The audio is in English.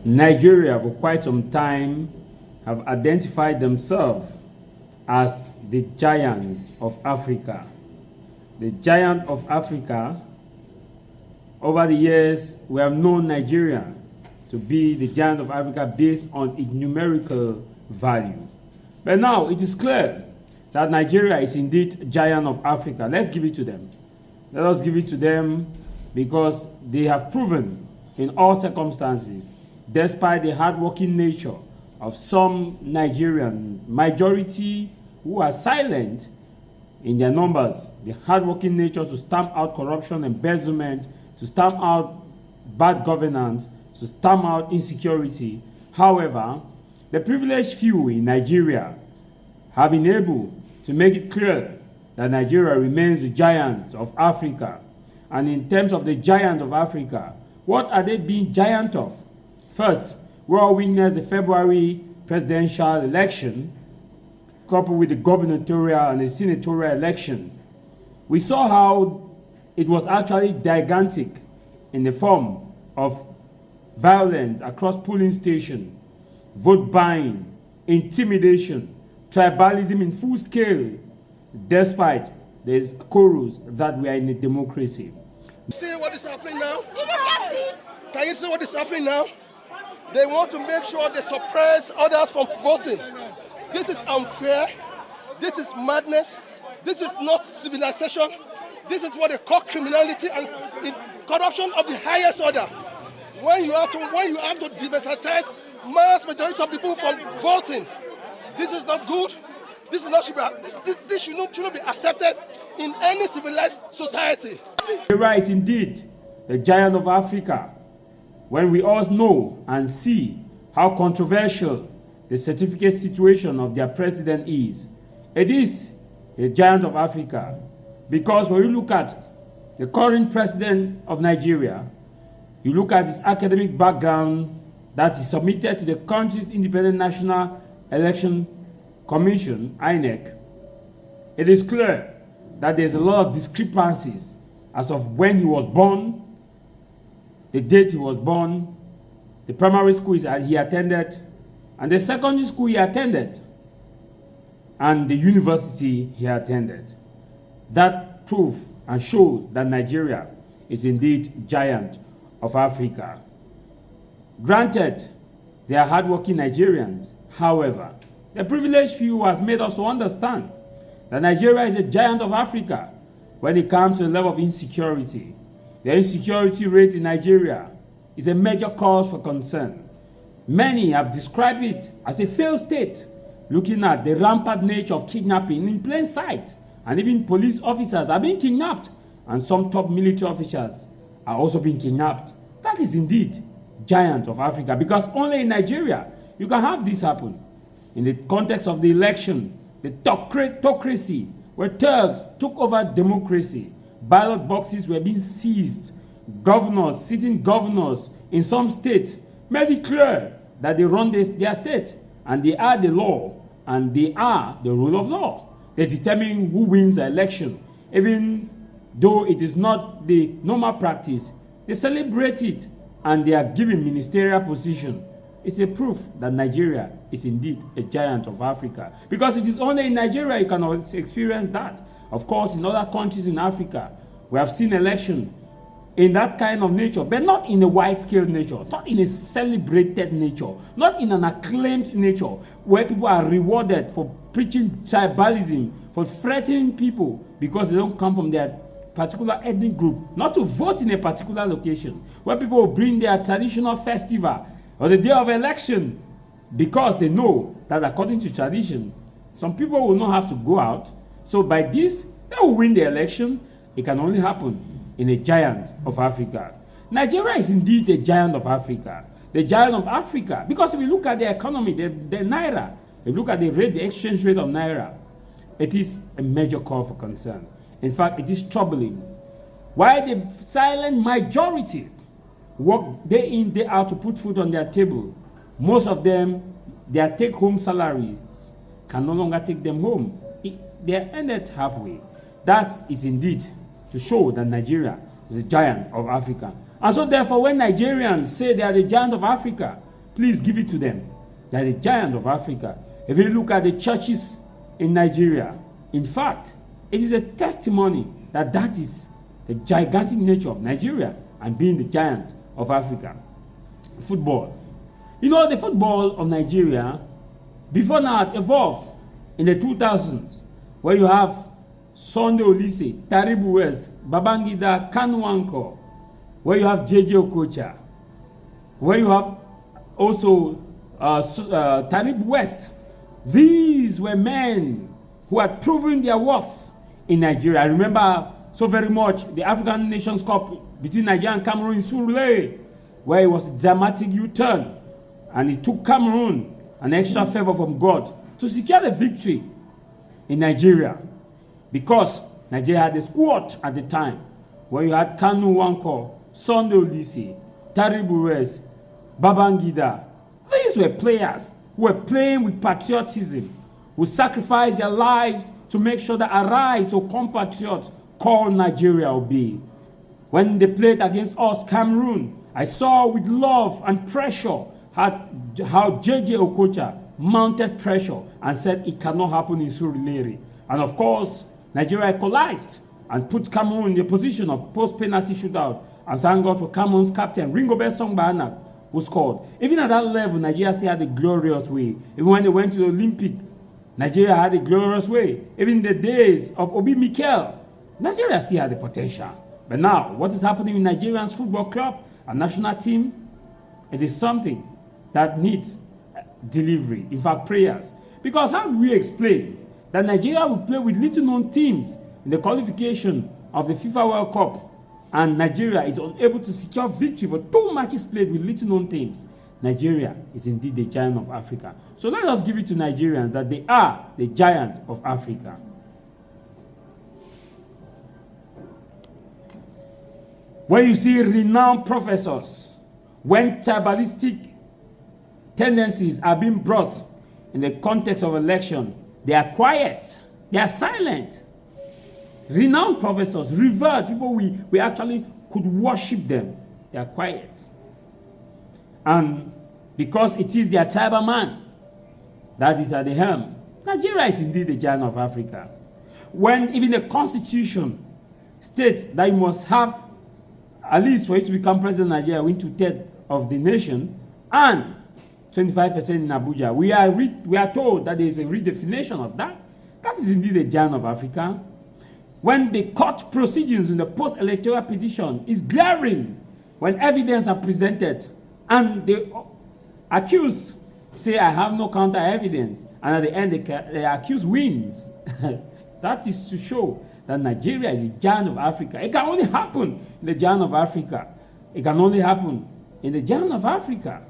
Nigeria for quite some time have identified themselves as the giant of Africa. The giant of Africa. Over the years, we have known Nigeria to be the giant of Africa based on its numerical value. But now it is clear that Nigeria is indeed giant of Africa. Let's give it to them. Let us give it to them because they have proven in all circumstances, despite the hardworking nature of some Nigerian majority who are silent in their numbers, the hardworking nature to stamp out corruption, embezzlement, to stamp out bad governance, to stamp out insecurity. However, the privileged few in Nigeria have been able to make it clear that Nigeria remains the giant of Africa. And in terms of the giant of Africa, what are they being giant of? First, we all witnessed the February presidential election coupled with the gubernatorial and the senatorial election. We saw how it was actually gigantic in the form of violence across polling stations, vote buying, intimidation, tribalism in full scale, despite the chorus that we are in a democracy. See what is happening now? Can you see what is happening now? They want to make sure they suppress others from voting. This is unfair. This is madness. This is not civilization. This is what they call criminality and corruption of the highest order. When you have to disenfranchise mass majority of people from voting, this is not good. This is not this shouldn't be accepted in any civilized society. You're right, indeed, the giant of Africa. When we all know and see how controversial the certificate situation of their president is, it is a giant of Africa. Because when you look at the current president of Nigeria, you look at his academic background that is submitted to the country's Independent National Election Commission, INEC, it is clear that there's a lot of discrepancies as of when he was born, the date he was born, the primary school he attended, and the secondary school he attended, and the university he attended. That proves and shows that Nigeria is indeed giant of Africa. Granted, they are hardworking Nigerians. However, the privileged few has made us to understand that Nigeria is a giant of Africa when it comes to the level of insecurity. The insecurity rate in Nigeria is a major cause for concern. Many have described it as a failed state, looking at the rampant nature of kidnapping in plain sight, and even police officers are being kidnapped, and some top military officials are also being kidnapped. That is indeed giant of Africa, because only in Nigeria you can have this happen. In the context of the election, the autocracy, where thugs took over democracy, ballot boxes were being seized, governors, sitting governors in some states made it clear that they run their state, and they are the law, and they are the rule of law. They determine who wins the election. Even though it is not the normal practice, they celebrate it, and they are given ministerial position. It's a proof that Nigeria is indeed a giant of Africa. Because it is only in Nigeria you can experience that. Of course, in other countries in Africa, we have seen election in that kind of nature, but not in a wide-scale nature, not in a celebrated nature, not in an acclaimed nature, where people are rewarded for preaching tribalism, for threatening people because they don't come from their particular ethnic group, not to vote in a particular location, where people will bring their traditional festival or the day of election because they know that according to tradition, some people will not have to go out. So by this, they will win the election. It can only happen in a giant of Africa. Nigeria is indeed a giant of Africa. The giant of Africa. Because if you look at the economy, the Naira, if you look at the exchange rate of Naira, it is a major cause for concern. In fact, it is troubling. Why the silent majority work day in, day out to put food on their table, most of them, their take-home salaries can no longer take them home. They are ended halfway. That is indeed to show that Nigeria is a giant of Africa. And so therefore, when Nigerians say they are the giant of Africa, Please give it to them. They are the giant of Africa. If you look at the churches in Nigeria, in fact, it is a testimony that that is the gigantic nature of Nigeria and being the giant of Africa. Football. You know, the football of Nigeria, before now, it evolved in the 2000s, where you have Sunday Olise, Tinibu West, Babangida, Kanwanko, where you have JJ Okocha, where you have also Tinibu West. These were men who had proven their worth in Nigeria. I remember so very much the African Nations Cup between Nigeria and Cameroon in Surulere, where it was a dramatic U-turn, and it took Cameroon an extra favor from God to secure the victory in Nigeria, because Nigeria had a squad at the time where you had Kanu Wanko, Sunday Olise, Tinibu West, Babangida. These were players who were playing with patriotism, who sacrificed their lives to make sure that Arise, or compatriots called Nigeria, obey. When they played against us, Cameroon, I saw with love and pressure how JJ Okocha mounted pressure and said it cannot happen in Surulere. And of course, Nigeria equalized and put Cameroon in the position of post-penalty shootout. And thank God for Cameroon's captain, Ringo Besong Banak, who scored. Even at that level, Nigeria still had a glorious way. Even when they went to the Olympic, Nigeria had a glorious way. Even in the days of Obi Mikel, Nigeria still had the potential. But now, what is happening in Nigerian's football club and national team? It is something that needs delivery, in fact, prayers. Because how do we explain that Nigeria will play with little-known teams in the qualification of the FIFA World Cup, and Nigeria is unable to secure victory for 2 matches played with little-known teams? Nigeria is indeed the giant of Africa. So let us give it to Nigerians that they are the giant of Africa. When you see renowned professors, when tribalistic tendencies are being brought in the context of election, they are quiet, they are silent. Renowned professors, revered people, we actually could worship them, they are quiet. And because it is their tribal man that is at the helm, Nigeria is indeed the giant of Africa. When even the constitution states that you must have, at least for you to become president of Nigeria, win 2/3 of the nation and 25% in Abuja, we are told that there is a redefinition of that. That is indeed the giant of Africa. When the court proceedings in the post-electoral petition is glaring, when evidence are presented and the accused say, I have no counter evidence, and at the end the accused wins, that is to show that Nigeria is the giant of Africa. It can only happen in the giant of Africa. It can only happen in the giant of Africa.